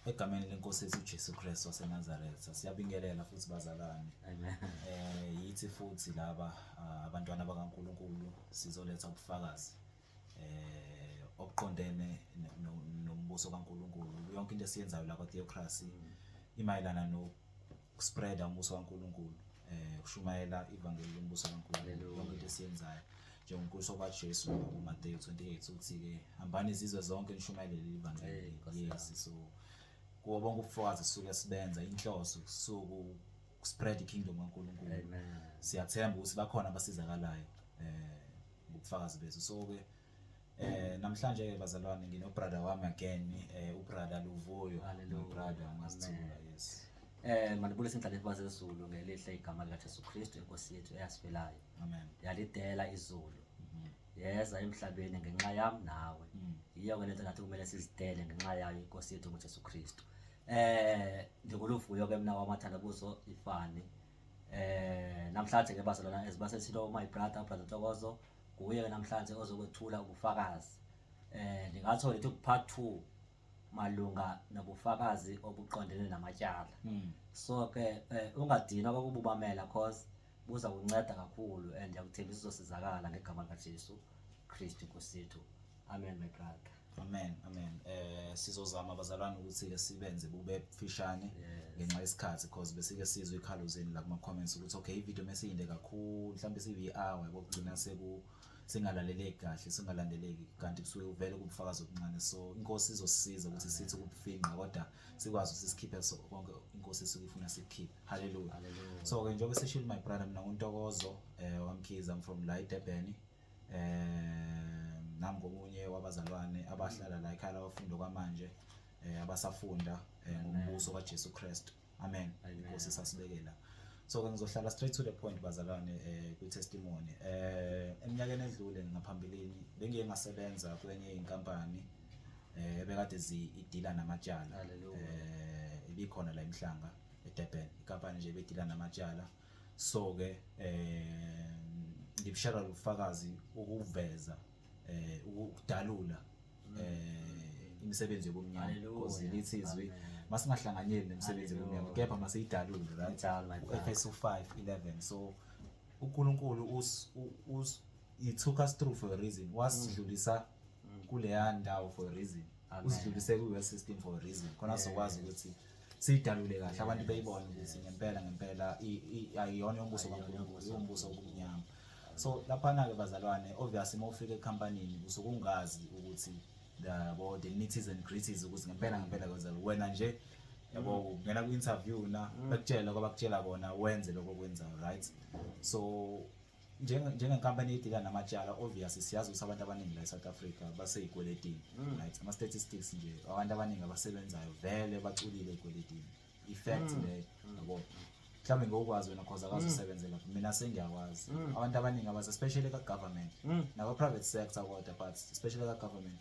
Egameni lenkosi yethu uJesu Kristu waseNazaretha siyabingelela futhi bazalwane. Amen. Yithi futhi laba abantwana bakaNkulunkulu sizoletha ubufakazi obuqondene nombuso kaNkulunkulu. Yonke into esiyenzayo la kwaTheocracy imayelana nokuspreada umbuso kaNkulunkulu, ukushumayela ivangeli lombuso kaNkulunkulu. Yonke into esiyenzayo njengokuso kaJesu kuMateyu 28 uthi ke hambani izizwe zonke nishumayele leli vangeli. Yes, so kuwo bonke ubufakazi suke sibenza inhloso kusuku spread ikingdom kaNkulunkulu. Amen. Siyathemba ukuthi bakhona abasizakalayo ngobufakazi bethu. So ke namhlanje ke bazalwane ngino brother wami again, ubrother Luvuyo, brother Masithula. Yes. Manibulisa inhlalo yabaze Zulu ngelihle igama lika Jesu Kristu inkosi yethu eyasifelayo. Amen. Yalidela izulu. Yeza emhlabeni ngenxa yami nawe. Yiyo ke lento nathi kumele sizidele ngenxa yayo inkosi yethu uJesu Kristu. Ngikuluvuyo ke mina wamathandabuzo ifani. Namhlanje ke bazalwana ezibasethilo my brother Ntokozo kuye namhlanje ozokwethula ubufakazi. Ngingatho lethu part 2 malunga nobufakazi obuqondene namatyala. So ke ungadina kokububamela cause buza kunceda kakhulu and yakuthembisa uzosizakala ngegama lika Jesu Kristu inkosi yethu. Amen my brother. Amen, amen. Sizozama abazalwane ukuthi ke sibenze bube fishane ngenxa yesikhathi because besike sizwe ikhaluzeni la kuma comments ukuthi okay ivideo mesiyinde kakhulu mhlawumbe siyi hour kokugcina singalaleleki kahle singalandeleki kanti kusuke uvele kubufakazi obuncane. So inkosi izosisiza ukuthi sithi kubufinqa kodwa sikwazi ukuthi sikhiphe konke inkosi isuke ifuna sikhiphe. Hallelujah. So ke njengoba seshilo my brother mina uNtokozo wamkhiza I'm from la eDurban. Nami ngomunye wabazalwane abahlala la ekhaya abafunda kwamanje abasafunda ngombuso kaJesu Kristu. Amen. Inkosi sasibekela. So ke ngizohlala straight to the point bazalwane ku testimony. Eminyakeni edlule ngaphambilini bengiye ngasebenza kwenye inkampani ebekade idila namatyala. Ibikhona la eMhlanga eDurban. Inkampani nje ebedila namatyala. So ke ngibishara ubufakazi ukuveza ukudalula imisebenzi yobumnyama because lithi izwi masingahlanganyeli nemisebenzi yobumnyama kepha masiyidalule, right? Efesu 5:11. So uNkulunkulu he took us through for a reason. Wasidlulisa kuleya ndawo for a reason. Usidlulise ku system for a reason. Khona sokwazi ukuthi siyidalule kahle abantu beyibona ukuthi ngempela ayiyona umbuso kaNkulunkulu, umbuso wobumnyama. So lapha ke bazalwane obviously mawufika ecompanyini usukungazi ukuthi the nitties and gritties ukuthi ngempela kwenza wena nje yabo ngena ku interview na bakutshela kwabakutshela bona wenze lokho kwenzayo, right? So njengenkampani edila namatyala obviously siyazi ukuthi abantu abaningi la eSouth Africa baseyikweletini, right? Ama statistics nje abantu abaningi abasebenzayo vele baculile ekweletini. Effect le yabo mhlawumbe ngokwazi wena cause akazi usebenzela mina sengiyakwazi. Abantu abaningi abase especially ka government naba private sector kodwa but especially ka government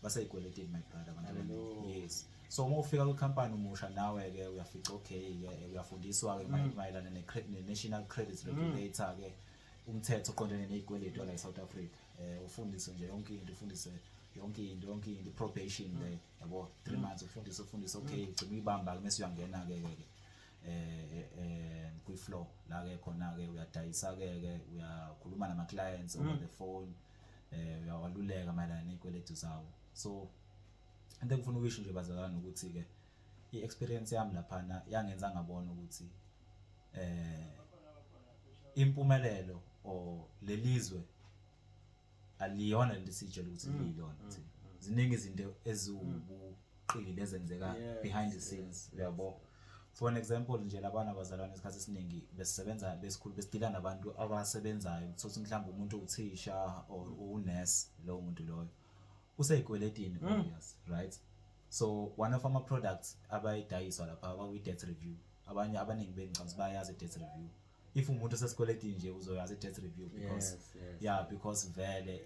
baseyikweletini my brother abantu. Yes. So uma ufika ku company umusha nawe ke uyafica okay uyafundiswa ke mayelana ne-National Credit Regulator ke umthetho oqondene nezikweletu la eSouth Africa. Ufundise nje yonke into, ufundise yonke into probation le yabo 3 months ufundise okay ugcina ibamba ke mase uyangena ke ku flow la ke khona ke uyadayisa ke uyakhuluma nama clients over the phone, uyawaluleka mayelana nezikweletu zawo. So into engifuna ukuyisho nje bazalwane ukuthi ke iexperience yami lapha yangenza ngabona ukuthi impumelelo o lelizwe aliyona lento sijela ukuthi liyilona. Ziningi izinto ezibuqili ezenzeka behind the scenes, yabo. For an example nje labana abazalwane isikhathi esiningi besisebenza besikhulu besidila nabantu abasebenzayo ukuthi mhlawumbe umuntu uthisha or unurse lo muntu loyo useyikweletini obvious, right? So one of our products abayidayiswa lapha abaku debt review. Abanye abaningi bengicabanga bayazi debt review. If umuntu sesikweletini nje uzoyazi debt review because because vele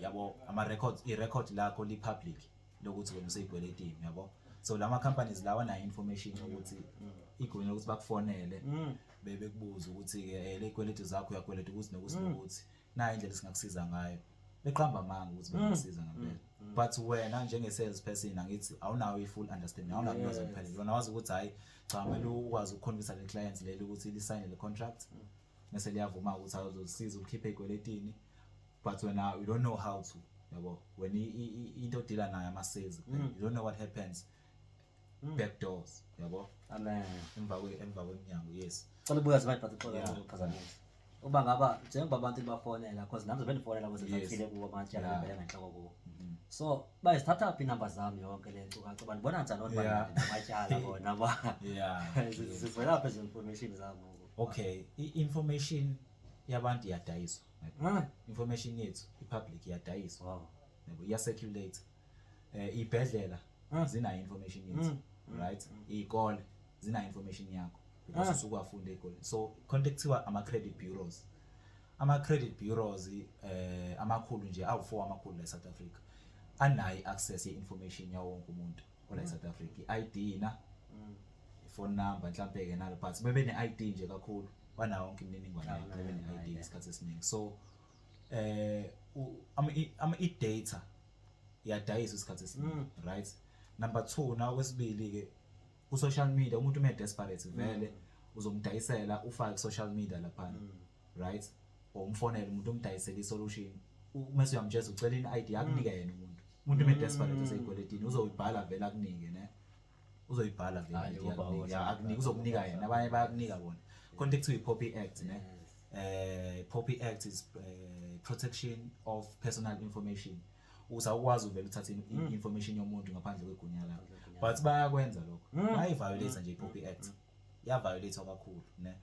yabo ama records i-record lakho li public lokuthi wena useyikweletini, yabo. So lama companies lawa na information ukuthi igwini ukuthi bakufonele bebekubuza ukuthi ke le kweletu zakho uyakweleta ukuthi nokuthi na indlela singakusiza ngayo beqamba amanga ukuthi bengisiza ngempela. but wena njenge-sales person angithi awunawo i-full understanding, awunawo ulwazi oluphelele. Wena wazi ukuthi hayi cha kumele ukwazi ukuconvince le clients leli ukuthi lisayine le contract mase liyavuma ukuthi azosiza ukhiphe ey'kweletini, but wena you don't know how to, yabo. When into odila nayo ama-sales, you don't know what happens back doors, yabo. Amen. Emva kweminyango, yes. Cela ubuya zibayi but uphazamisa. Uba ngaba njengoba abantu bafonela because nami bendifonela ukuze ngifile kubo amatshela ngivele ngenhloko kubo. So bayisithatha phi inamba zami yonke le nkcukacha bandibona njani ukuthi banamatshala bona ba. Yeah. Sivela phi information zami. Okay, i-information yabantu iyadayiswa. Information yethu i-public iyadayiswa. Wow. Yabo iya-circulate. Ibhedlela zina information yethu, right? Iy'kole zina information yakho because usukwafunda ey'koleni. So contactiwa ama-credit bureaus. Ama-credit bureaus amakhulu nje awu-4 amakhulu la eSouth Africa anayo i-access ye-information yawo wonke umuntu ola eSouth Africa. I-ID na phone number mhlampe-ke nalo, but bebe ne-ID nje kakhulu banayo yonke imininingwane yakho, bebe ne-ID isikhathi esiningi. So i-data iyadayiswa isikhathi esiningi, right? Number 2, na okwesibili-ke ku-social media umuntu desperate vele uzomdayisela ufake ku-social media laphana, right? Or umfonele umuntu umdayisela i-solution, mase uyamtshela ucela i-ID akunike yena umuntu desperate eseyikweletini uzoyibhala vele akunike ne, uzoyibhala vele akunike, uzokunika yena, abanye bayakunika bona. Contact i-POPI Act ne. POPI Act is protection of personal information. Usawukwazi uvela uthathe i-information yomuntu ngaphandle kwegunya lakho, but bayakwenza lokho, bayiviolate nje i-POPI Act, iya-violate kakhulu ne.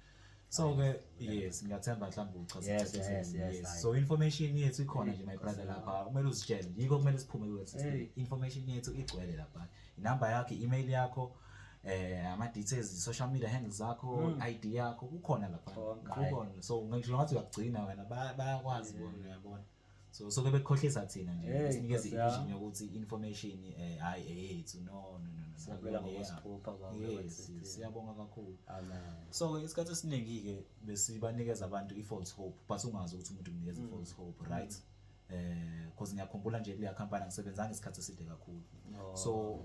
So-ke yes, ngiyathemba mhlawumbe uchazile. Yes. So information yethu ikhona nje my brother lapha, kumele uzitshele yiko kumele siphume kwe-system. Information yethu igcwele lapha, inamba yakho, i-email yakho, ama-details, i-social media handles zakho, i-ID yakho kukhona lapha, kukhona. So ngisho ngathi uyakugcina wena bayakwazi bona, uyabona. So ke bekukhohlisa thina nje sinikeze i-vision yokuthi information hayi eyethu, no. Siyabonga kakhulu. Amen. So isikhathi esiningi-ke besibanikeza abantu i-false hope, but ungazi ukuthi umuntu umnikeza i-false hope, right? Because ngiyakhumbula nje kuleya company ngisebenzanga isikhathi eside kakhulu. So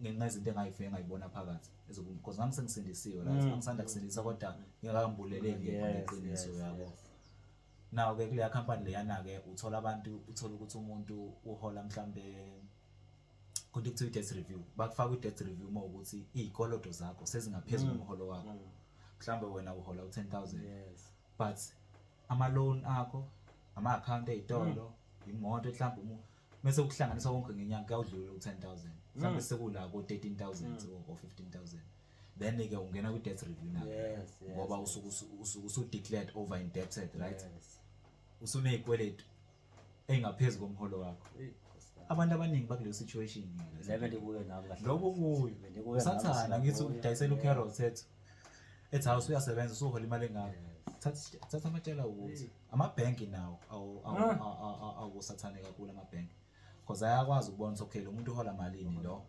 ngenxa yezinto engayifike ngayibona phakathi because ngami sengisindisiwe, right? Angisanda kusindisa kodwa ngingakambuleleki ngeqiniso, yabo. Now-ke kuleya company leyana-ke uthola ukuthi umuntu uhola mhlambe kuthiwa i-debt review, bakufaka i-debt review uma ukuthi iy'koloto zakho sezingaphezulu komholo wakho. Mhlambe wena uhola u-10,000, but ama-loan akho, ama-account ey'tolo, imoto mhlambe mase ukuhlanganisa konke ngenyanga kuyawudlula u-10,000, mhlambe sekula ko-13,000 or 15,000. Then-ke ungena kwi-debt review nayo ngoba usu-declared over indebted, right? Usuney'kweletu ey'ngaphezu komholo wakho. Abantu abaningi bakuleyo situation lokho kuyo usathana ngithi udayisela u-carrot ethi hawu usuyasebenza usuhola imali engako. Thatha amatshela ukuthi amabhenki nawo awusathane kakhulu amabhenki, because ayakwazi ukubona ukuthi okay lo muntu uhola malini, lo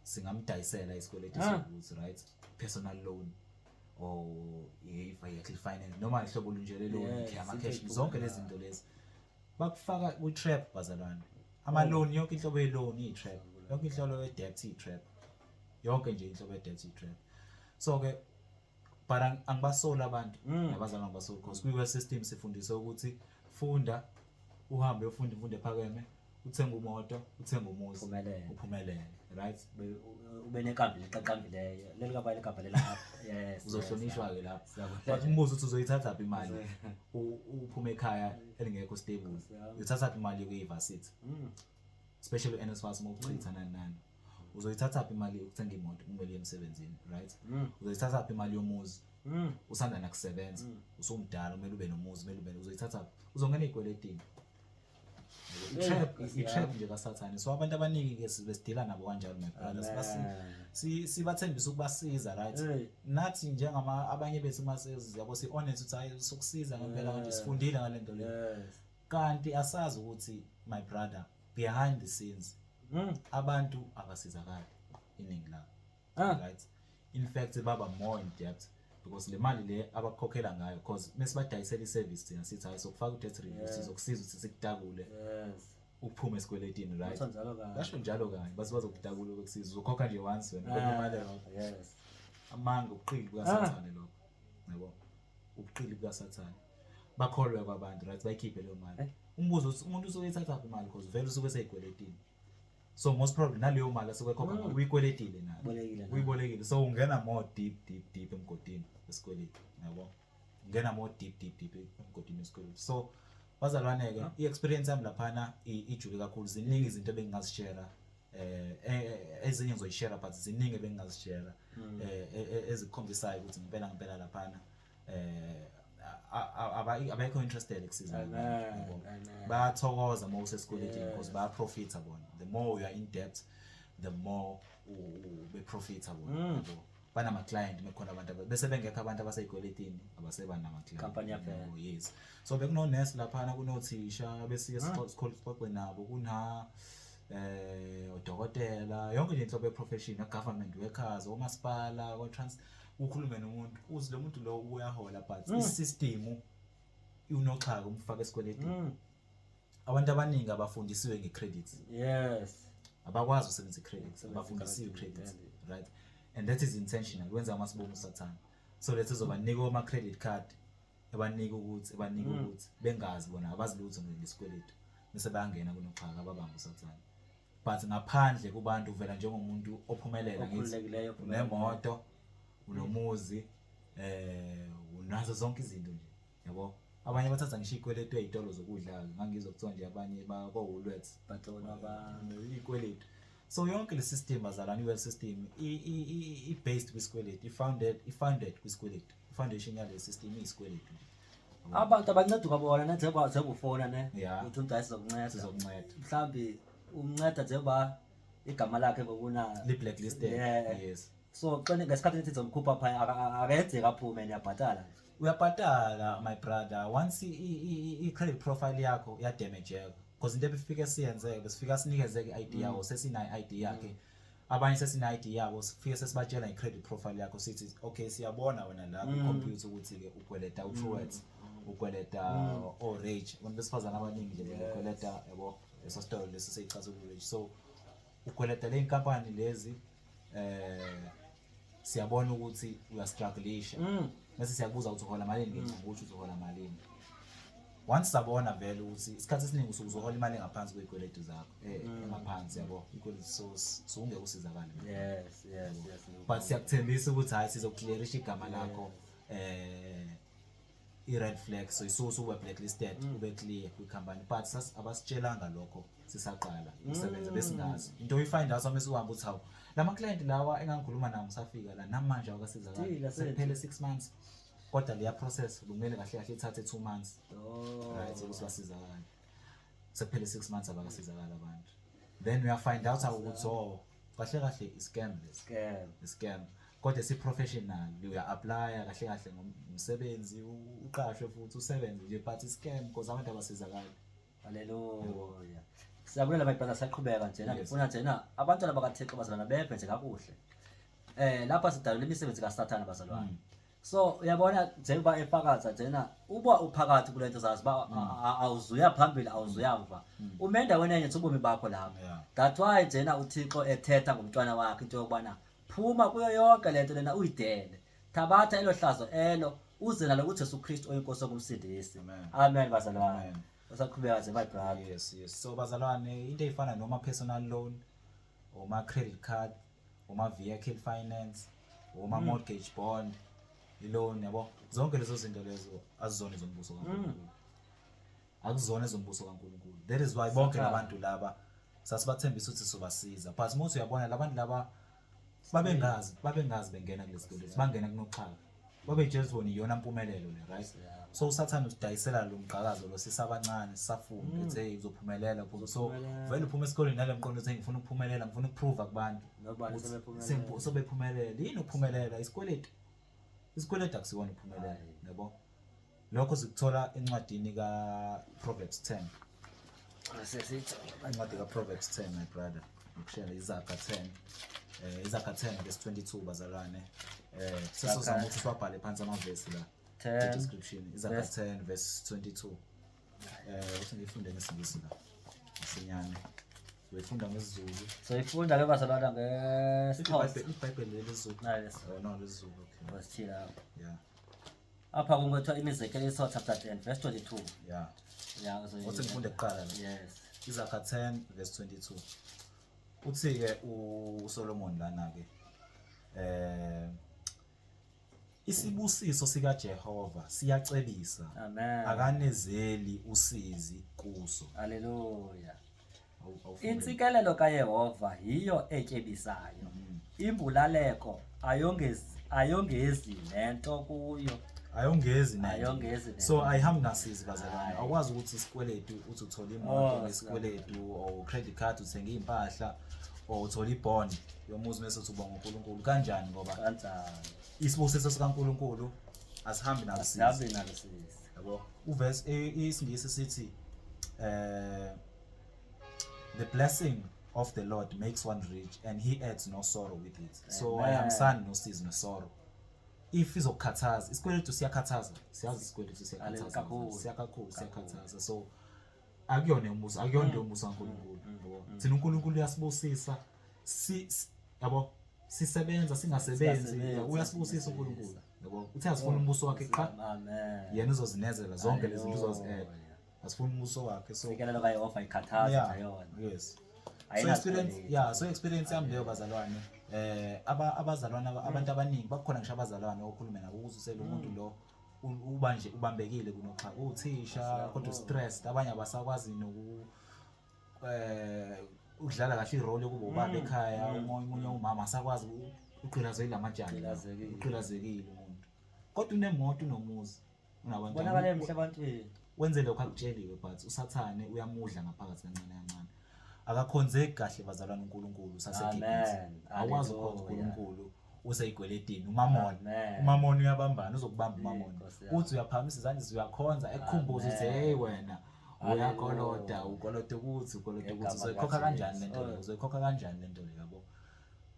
singamdayisela isikweletu sokuthi, right? Personal loan or i-vehicle finance noma ihlobo lunje le-loan, ama-cash, zonke lezi zinto lezi bakufaka ku-trap bazalwane. Ama-loan, yonke inhlobo ye-loan iyi-trap, yonke inhlobo ye-debt iyi-trap, yonke nje inhlobo ye-debt iyi-trap. So-ke but angibasoli abantu nabazalwane angibasoli, because kwi-world system sifundiswe ukuthi funda, uhambe ufunda imfundo ephakeme, uthenge umoto, uthenge umuzi, uphumelele, right? Ube nekambi liqaqambileyo leli kaba ligaba lela. Yes, uzohlonishwa-ke lapho. But umbuzo ukuthi uzoyithatha imali uphume ekhaya elingekho stable, uyithatha imali yokuyi-varsity, especially u-NSFAS uma uchithana nani, uzoyithatha imali yokuthenga imoto kumele emsebenzini, right? Uzoyithatha imali yomuzi, usanda nakusebenza, usumdala kumele ube nomuzi, uzoyithatha uzongena ey'kweletini. I-trap nje kasathane. So abantu abaningi-ke besidila nabo kanjalo, my brothers, sibathembisa ukubasiza, right? Nathi abanye bethu uma-sales yabo si-honest ukuthi hayi sokusiza ngempela kanje, sifundile ngale nto leyo, kanti asazi ukuthi my brother behind the scenes abantu abasizakali iningi labo, right? In fact baba more in debt because le mali le abakukhokhela ngayo, because mesibadayisela i-service thina sithi hayi sokufaka u-debt review sizokusiza ukuthi sikutakule, ukuphuma esikweletini, right? Utho njalo kanye. Kasho njalo kanye bazokudabula ukusiza uzokhokha nje once wena kodwa imali yakho. Yes. Amanga ubuqili bukaSathane lokho, yabo, ubuqili bukaSathane bakholwe kwabantu, right? Bayikhiphe leyo mali. Umbuzo umuntu usoyithatha imali because vele usuke eseyigweletini, so most probably naleyo mali asuke ekhokha uyikweletile nayo, uyibolekile, so ungena more deep emgodini wesikweletu, yabo, ungena more deep emgodini wesikweletu. So bazalwane-ke i-experience yami laphana ijule kakhulu, ziningi izinto ebengingazishare, ezinye ngizoyishare but ziningi ebengingazishare ezikhombisayo ukuthi ngempela laphana abekho interested ekusiza bayathokoza uma usesikoleni because bayaprofitha bona. The more you are in debt, the more beprofitha bona. Banama-client mekhona abantu bese bengekho abantu abasey'kweletini abaseba nama-client. Yes, so bekunonesi laphana, kunothisha besiye sixoxe nabo, odokotela, yonke nje inhlobo ye-profession, government workers, omasipala, ukhulume nomuntu uzi lo muntu lo uyahola but i-system unoxhaka umfaka esikweletini. Abantu abaningi abafundisiwe nge-credit. Yes. Abakwazi ukusebenzisa i-credit, abafundisiwe i-credit, right? And that is intentional, wenza amasibomu uSathane. So let's zobanika oma-credit card ebanika ukuthi bengazi bona abazi lutho ngesikweletu bese bayangena kunoxhaka ababamba uSathane. But ngaphandle kubantu uvela njengomuntu ophumelela nemoto, unomuzi, unazo zonke izinto nje, yabo. Abanye bathatha ngisho ikweletu ezitolo zokudla, ngangizwa kuthiwa nje abanye bako-Woolworths batona ikweletu. So yonke le system bazalana, i-wealth system i-based kwisikweletu, i-funded kwisikweletu. I-foundation yale system iyisikweletu nje. Abantu abanceda ukubona nathi sekufona ne uthi umuntu sizokunceda mhlambi umnceda njengoba igama lakhe ngokuna li-blacklisted. Yes. So ngesikhathi nithi zomkhupha phaya akayenzeka aphume niyabhatala. Uyabhatala my brother once i-credit profile yakho yadamageka, because into ebifike siyenze besifika sinikezeke i-ID yakho, sesinayo i-ID yakhe, abanye sesina-ID yabo, sifike sesibatshela i-credit profile yakho sithi okay siyabona wena la ku-computer ukuthi-ke ukweleta u-Truworths, ukweleta o-Rage, abantu besifazane abaningi nje bekweleta, yabo, leso sitolo lesi seyichaza u-Rage. So ukweleta le inkampani lezi siyabona ukuthi uyastrugglisha, bese siyabuza ukuthi uhola malini ngenyanga, ukuthi uzohola malini. Once sabona vele ukuthi isikhathi esiningi uzohola imali engaphansi kwezikweletu zakho, engaphansi, yabo, so ungeke usizakale. Yes. But siyakuthembisa ukuthi hayi sizoclearisha igama lakho, i-red flag, so isusu ube blacklisted, ube clear kwi-company, but abasitshelanga lokho sisaqala ukusebenza besingazi. Into uyifind out uma usuhamba uthi hawu lama-client lawa engangikhuluma nawo ngisafika la namanje awukasizakala, sekuphele 6 months kodwa leya process kumele kahle kahle ithathe 2 months, right, ukuthi basizakale. Sekuphele 6 months abakasizakala abantu, then uyafind out ukuthi kahle kahle i-scam, kodwa si-professional, uya-applya kahle kahle ngomsebenzi, uqashwe futhi usebenze nje, but i-scam because abantu abasizakali. Haleluya. Siyabulela my brother, siyaqhubeka njena ngifuna njena abantwana bakaThixo bazalwana beve nje kakuhle. Lapha sidalula imisebenzi kaSathane bazalwana. So uyabona njengoba efakaza njena uba uphakathi kulento zazi ba awuzuya phambili awuzuya mva. Umenda wena enye ubomi bakho lapha. That's why njena uThixo ethetha ngomntwana wakhe into yokubana phuma kuyo yonke lento lena uyidele. Thabatha elo hlazo elo uze nalo kuJesu Kristu oyinkosi okumsindisi. Amen bazalwane. Usaqhubeka nje my brother. Yes. So bazalwane into eyifana noma personal loan, oma credit card, oma vehicle finance, oma mortgage bond, i-loan, yabo, zonke lezo zinto lezo azizona ezombuso kaNkulunkulu. Akuzona ezombuso kaNkulunkulu. That is why bonke labantu laba sasibathembisa ukuthi sizobasiza, but manje uyabona labantu laba babengazi bengena kulesi kweletu, bangena kunoxhaka, babejela bona iyona impumelelo le, right? So uSathane udayisela lo mgqakazo lo sisabancane sisafunda ethi uzophumelela, so vele uphuma esikoleni nale mqondo ethi ngifuna ukuphumelela, ngifuna ukuprove kubantu ukuthi sebephumelela. Yini ukuphumelela? Isikweletu akusiwona ukuphumelela, yabo. Lokho sikuthola encwadini ka-Proverbs 10. Incwadi ka-Proverbs 10 my brother, ukushela Izaga 10. Izaga 10 verse 22 bazalwane. Sesozama ukuthi siwabhale phansi amavesi la. Description Izaga 10 verse 22. Uthi ngifunde ngesingisi la. masinyane wefunda ngesiZulu So ifunda ke bazalwana ngeSixhosa. iBhayibheli lesiZulu Nice. no lesiZulu okay Wasithila lapha. yeah Apha kungothiwa imizekelo Esau chapter 10 verse 22. yeah Yeah, so uthi ngifunde kuqala la yes. Izakha 10 verse 22 uthi ke uSolomon lana ke isibusiso sika Jehova siyacebisa Amen. akanezeli usizi kuso Hallelujah. Awufunde. Intsikelelo kaYehova yiyo etyebisayo. Imbulaleko ayongezi lento kuyo. ayongezi nayo Ayongezi nento. so ayihambi nasizi bazalwane Hayi. awukwazi ukuthi isikweletu uthi uthola Oh, imoto ngesikweletu or credit card uthenga impahla or uthola ibond yomuzi mase uthi ubonga uNkulunkulu kanjani ngoba Kanjani? isibusiso sikaNkulunkulu asihambi nasizi Yazi nalisizi. yabo uverse isingisi sithi the blessing of the Lord makes one rich and he adds no sorrow with it so Amen. ayihambisani nosizi nesorrow if izokukhathaza isikweletu siyakhathaza siyazi isikweletu Kakhulu. siyakhathaza so akuyona umusa akuyona umusa kaNkulunkulu yabo thina uNkulunkulu uyasibusisa yabo sisebenza singasebenzi Singasebenzi, uyasibusisa uNkulunkulu yabo uthi asifuna umbuso wakhe qha Amen. yena uzozinezela zonke lezi zinto uzozi-add asifuna umbuso wakhe so Intsikelelo kaYehova ikhathaza yeah yona. yes so Ayinazikweleti. experience so experience yami leyo bazalwane abazalwane abantu abaningi bakhona ngisho abazalwane okhuluma nabo ukuthi uselo umuntu lo ubanje ubambekile kunokha uthisha kodwa stressed abanye abasakwazi ukudlala kahle irole yokuba ubaba ekhaya umunye umama asakwazi uqhilazekile amajani uqhilazekile umuntu kodwa unemoto unomuzi unabantu Bonakala emhlabantwini. wenze lokho akutsheliwe but usathane uyamudla ngaphakathi kancane kancane akakhonzeki kahle bazalwana uNkulunkulu saseGibhithe Amen. awazi ukhonza uNkulunkulu useyigweletini umamoni Amen. umamoni uyabambana uzokubamba umamoni Nkosi yami. uthi uyaphamisa izandla uyakhonza ekukhumbuza ukuthi hey wena uyakoloda ukoloda ukuthi ukoloda ukuthi uzoyikhokha kanjani lento leyo uzoyikhokha kanjani lento leyo yabo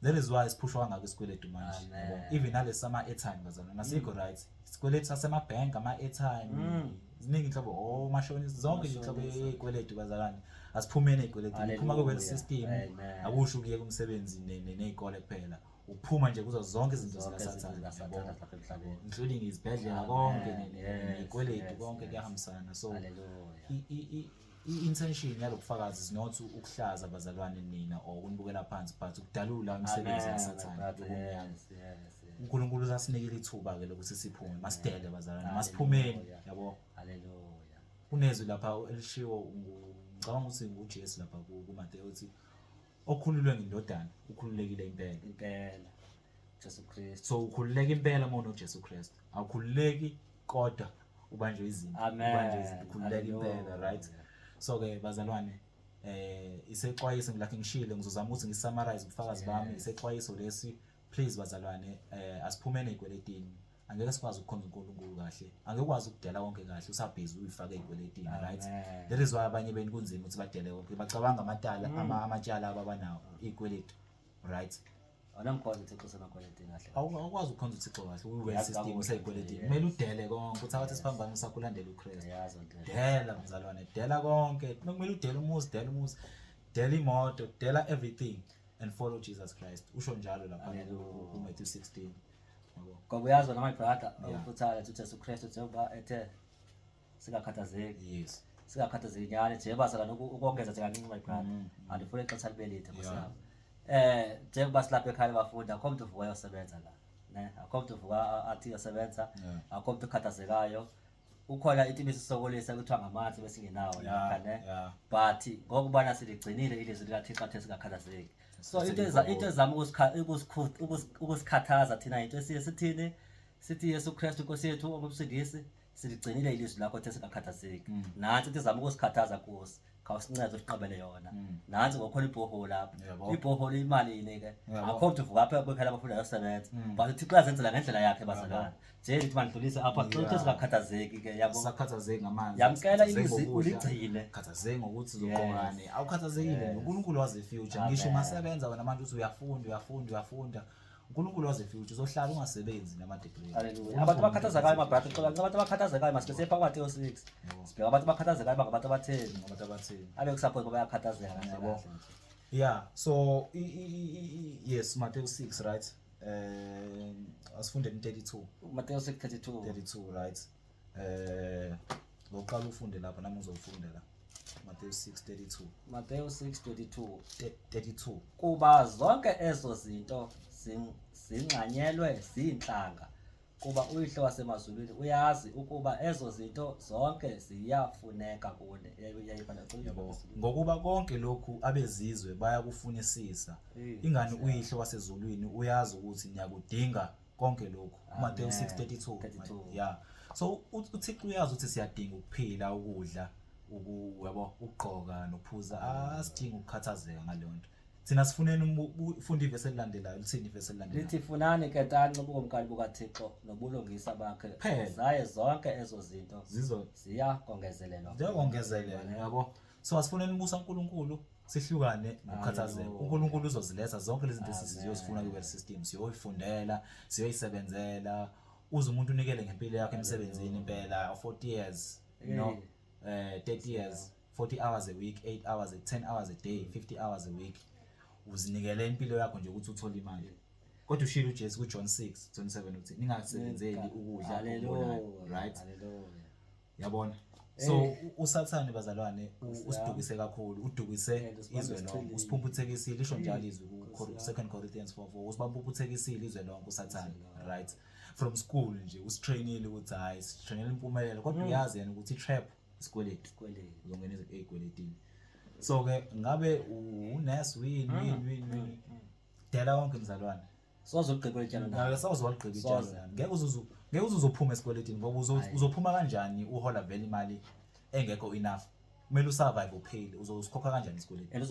that is why siphushwa ngako isikweletu manje Amen. yabo even nalesi sama airtime bazalwana nasikho right isikweletu sasema bank ama airtime ziningi inhlobo mashonisa zonke inhlobo yezikweletu bazalwane asiphumene ezikweletini uphuma kwe system Amen. akusho ukuye kumsebenzi nezikole kuphela uphuma nje kuzo zonke izinto zikaSathane yabo lapha emhlabeni. including izibhedlela Amen. konke Yes, nezikweletu yes, konke yes. kuyahambisana so Hallelujah. i-intention yalokufakazi is not ukuhlaza bazalwane nina or ukunibukela phansi but ukudalula imisebenzi kaSathane yobumnyama. Yes, yes, yes. uNkulunkulu usasinikela ithuba ke lokuthi siphume masidele bazalwane masiphumeni Hallelujah. yabo Hallelujah. kunezwi lapha elishiwo ngicabanga ukuthi nguJesu lapha kuMateyu uthi okhululwe ngindodana ukhululekile impela Impela. Jesu Kristu. so ukhululeka impela uma unoJesu Kristu awukhululeki kodwa ubanjwe izinto Amen. ubanjwe izinto ukhululeka impela Hallelujah. right so ke bazalwane isexwayiso ngilakhe ngishilo ngizozama ukuthi ngisummarize ubufakazi bami isexwayiso lesi please bazalwane asiphumene ezikweletini angeke sikwazi ukukhonza uNkulunkulu kahle angeke ukwazi ukudela konke kahle usabhizi uyifaka ezikweletini right Amen. that is why abanye beni kunzima ukuthi badele konke bacabanga amatyala ababanawo izikweletu right Awunamkhonza uThixo semakweletini kahle. awukwazi ukukhonza uThixo kahle uwe Yazi system kakuhle, useyikweletini yes. kumele udele konke uthi awathi siphambane usakulandela uChristu Yazi nto. dela mzalwane dela konke kumele udele umuzi dela imoto dela everything and follow Jesus Christ usho njalo lapha Hallelujah. kuMatthew 16 yabo Ngoba uyazi wena my brother Yeah. ufuthale uthi uJesu Kristu njengoba ethe singakhathazeki. yes Singakhathazeki nyane nje bazalana ukongeza nje kancane my brother. Mhm. Andifuna ixesha libe lide Yeah. kusapho. Njengoba silapha ekhaya bafunda akho umuntu uvuka yosebenza la. Ne? Akho umuntu uvuka athi yosebenza. Yeah. Akho umuntu ukhathazekayo. Ukhona into ibisisokolisa kuthiwa ngamanzi besingenawo lapha ne. yeah But ngokubana siligcinile ilizwi likaThixo athe singakhathazeki. So Sesiyikho into ezama ukusikhathaza thina into esiye sithini sithi Yesu Kristu Nkosi yethu ongumsindisi siligcinile ilizwi lakho ethe singakhathazeki. Nansi into ezama ukusikhathaza kusi khawusincede usiqabele yona. Nansi ngokhona ibhoholo lapha. Yabo. Ibhoholo imali yini ke? Yabo. Akho umuntu uvuka apha kwekhaya abafunda yosebenza. But uThixo uyazenzela ngendlela yakhe bazalwana. Nje lithi mandlulise apha Yeah. xa singakhathazeki ke yabo. sakhathazeki ngamanzi Yamkela sakhathazeki ilizwi ngokudla, uligcine. khathazeki ngokuthi uzoqongane awukhathazekile Yes. uNkulunkulu wazi future Amen. ngisho masebenza wena manje uthi uyafunda uNkulunkulu waze future uzohlala ungasebenzi nama degree. Haleluya. Abantu bakhathazekayo my brother, xoxa abantu bakhathazekayo masike siyepha kwaMateyu 6. Sibheka abantu bakhathazekayo bangabantu abatheni, Abantu abatheni. abe kusupport ngoba bayakhathazeka Yabo. Yeah, so yes, Matthew 6, right? Asifunde in 32. Mateyu 6:32. 32, right? Ngoqala ufunde lapha nami uzofunda la. Matthew 6:32. Mateyu 6:32. 32. Kuba zonke ezo zinto zinxanyelwe zinhlanga, kuba uyihlo wasemazulwini uyazi ukuba ezo zinto zonke ziyafuneka kune. Yabo. Ngokuba konke lokhu abezizwe bayakufunisisa. Ingani uyihlo wasezulwini uyazi ukuthi niyakudinga konke lokhu. Matthew 6:32. Yeah. So uThixo uyazi ukuthi siyadinga ukuphila, ukudla, yabo, ukugqoka nokuphuza. Asidinga ukukhathazeka ngaleyo nto. Thina sifuneni ufunda ivesi elilandelayo, lithini ivesi elilandelayo? Lithi funani ke tanci ubukomkani bukaThixo nobulungisa bakhe, zaye zonke ezo zinto ziyakongezelelwa. Ziyakongezelelwa, yabo. So asifuneni ubusa uNkulunkulu, sihlukane nokukhathazeka. uNkulunkulu uzoziletha zonke lezi zinto esizozifuna kwi system, siyoyifundela, siyoyisebenzela. Uze umuntu unikele ngempilo yakhe emsebenzini impela 40 years, you know, 30 years, 40 hours a week, 8 hours, 10 hours a day, 50 hours a week. Uzinikele impilo yakho nje ukuthi uthole imali. Kodwa ushilo uJesu kuJohn 6:27 uthi ningasebenzeli ukudla okubonayo, right? Yabona? So uSathane bazalwane usidukise kakhulu, udukise izwe lonke, usiphumputhekisile, isho njalo izwi ku 2 Corinthians 4:4, usibamphumputhekisile izwe lonke uSathane, right? From school nje usitrainile ukuthi hayi sitrainele impumelelo, kodwa uyazi yena ukuthi trap isikweletu, uzongena ezikweletini. So ke ngabe uNes win dela wonke mzalwane Sozogqibela itshalo nawe. ngeke sawuzwaliqhela itshalo nami. Ngeke uzophuma esikweletin ngoba uzophuma kanjani uhola vele imali engekho enough. Kumele usurvive uphile, uzokhokha kanjani isikweletu? And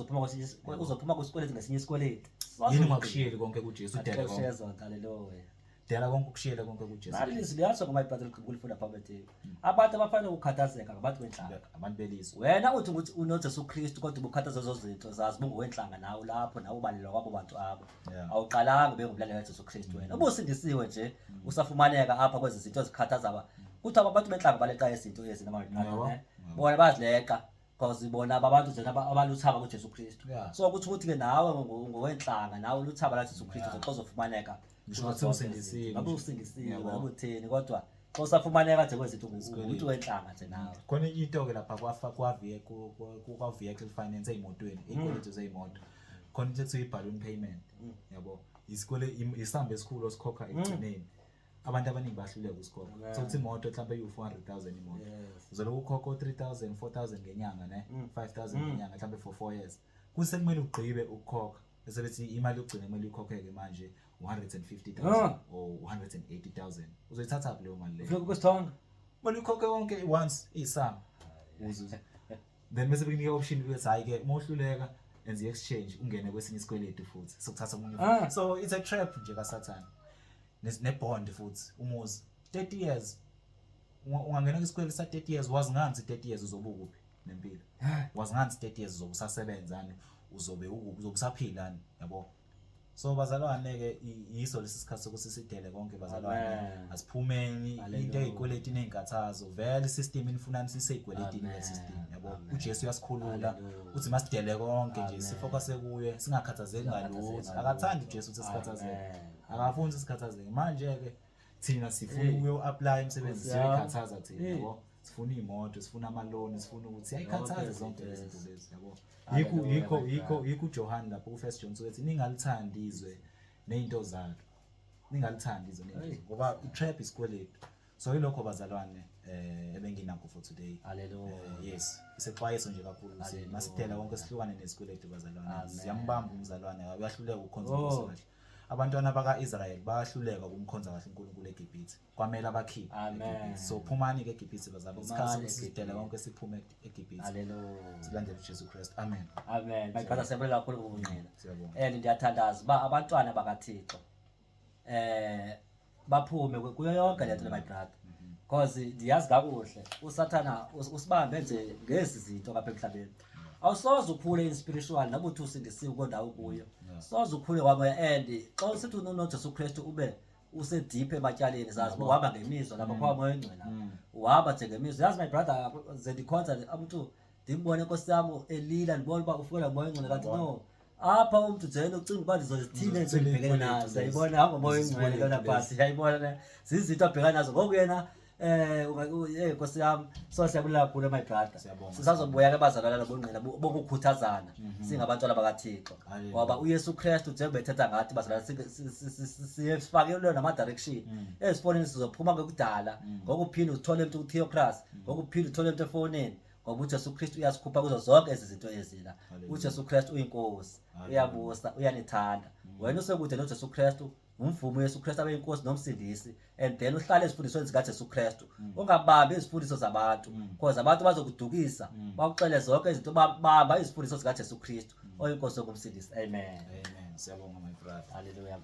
uzophuma kwisikweletu ngesinye isikweletu. Yini ungakushiyeli konke kuJesu dela konke. Haleluya. Dela konke ukushiyela konke kuJesu. Nali liziyasho ngoma iBhayibheli kulifunda phakathi. Abantu abafanele ukukhathazeka ngabantu benhlanga. Abantu belizwe. Wena uthi ukuthi unoJesu Kristu kodwa ubukhathaza lezo zinto zazi bungowenhlanga nawe lapho nawe ubalelwa kwabo bantu abo. Awuqalanga bengumlandeli kaJesu Kristu wena. Ubusindisiwe nje usafumaneka apha kwezi zinto ezikhathaza kuthi abantu benhlanga baleqa izinto ezinamandla. Bona bazileqa because bona abantu nje abaluthaba kuJesu Kristu. So ukuthi ke nawe ngowenhlanga nawe uluthaba laJesu Kristu uzofumaneka. Ngisho ukuthi usindisiwe. Ngabe usindisiwe ngabe utheni kodwa xosafumaneka nje kwezinto umuntu wenhlanga nje nawe. Khona into ke lapha kwa vehicle finance ezimotweni, ikweletu zezimoto. Khona into ethi balloon payment. Yabo. Isikole isamba esikhulu osikhokha ekugcineni. Abantu abaningi bahluleka ukusikhokha. So uthi imoto mhlawumbe u400,000 imoto. Uzoloku ukhokha 3,000, 4,000 ngenyanga ne, 5,000 ngenyanga mhlawumbe for 4 years. Kuse kumele ugqibe ukukhokha. Bese bethi imali yokugcina kumele ukhokheke manje 150,000 or 180,000. Uzoyithatha kuphi leyo mali leyo? Ufika kusithonga. Mali ukhokhe konke once isamba. Uzuze. Then bese bekunika option ukuthi hayi ke mohluleka enze exchange ungene kwesinye isikweletu futhi sokuthatha umunye. So it's a trap nje kaSathane. Ne-bond futhi umuzi 30 years. Ungangena kwisikweletu sa 30 years wazi ngani 30 years uzobe ukuphi nempilo. Wazi ngani 30 years uzobe usasebenzani, uzobe usaphilani, yabo. So bazalwane ke yiso lesi sikhathi sokuthi sidele konke bazalwane, asiphumeni into eyikweletini ezinkathazo vele system inifuna siseyikweletini le system, yabo. uJesu uyasikhulula uthi masidele konke nje sifocus kuye singakhathazeki ngalutho. Akathandi uJesu ukuthi sikhathazeke, akafuni sikhathazeke. Manje ke thina sifuna ukuyo apply imisebenzi siyikhathaza thina, yabo. Sifuna imoto, sifuna amaloni, sifuna ukuthi ayikhathaze zonke lezi zinto lezi, yabo. Yikho John lapho ku 1 John uthi ningalithandi izwe nezinto zalo. Ningalithandi izwe nezinto ngoba itrap isikweletu. So yilokho bazalwane ebenginakho for today. Haleluya. Yes, isexwayiso nje kakhulu ukuthi masithela konke sihlukane nesikweletu bazalwane. Siyambamba umzalwane uyahluleka ukukhonza uNkulunkulu kahle. Abantwana bakaIsrael bayahluleka ukumkhonza kahle uNkulunkulu eGibhithe. Kwamela bakhiphe eGibhithe. So phumani ke eGibhithe bazalwane. Isikhathi sidela konke siphume eGibhithe. Haleluya. Silandele uJesu Kristu. Amen. Amen. Bayibhala sebela kakhulu kubunqina. Siyabonga. Ndiyathandaza ba abantwana bakaThixo baphume kuyo yonke lento le my brother. Because ndiyazi kakuhle uSathana usibambe nje ngezi zinto kapha emhlabeni. awusoze ukhule in spiritual nabe uthi usindisiwe kondawo kuyo Yeah. soze ukhule kwamoya and xa usithi unoJesu Kristu ube usedip ematyaleni zazi uhamba ngemizwa lapha kwamoya engcwele uhamba nje ngemizwa yazi my brother ze ndikhonza umuntu ndimbone Nkosi yami elila ndibona uba ufuna moya engcwele kanti no apha umuntu nje ucinga uba ndizozithile ezibhekene nazo yayibona hamba moya engcwele lona phasi yayibona zizinto abhekana nazo ngoku yena Nkosi yami so siyabulela kakhulu my brother sisazobuya ke bazalwana nobungqina bokukhuthazana singabantwana bakaThixo ngoba uYesu Kristu njengoba ethetha ngathi bazalwana sifakelwe nama direction ezifonini sizophuma ngokudala ngokuphinde uthole umuntu kuTheocracy ngokuphinde uthole umuntu efonini ngoba uJesu Kristu uyasikhupha kuzo zonke ezi zinto ezila uJesu Kristu uyinkosi uyabusa uyanithanda wena usekude noJesu Kristu umvumo uYesu Kristu abe inkosi nomsindisi and then uhlale ezifundisweni zikaJesu Kristu ungabambi izifundiso zabantu because abantu bazokudukisa bakuxele zonke izinto bamba izifundiso zikaJesu Kristu oyinkosi yokumsindisa amen Amen. Siyabonga my brother. haleluya.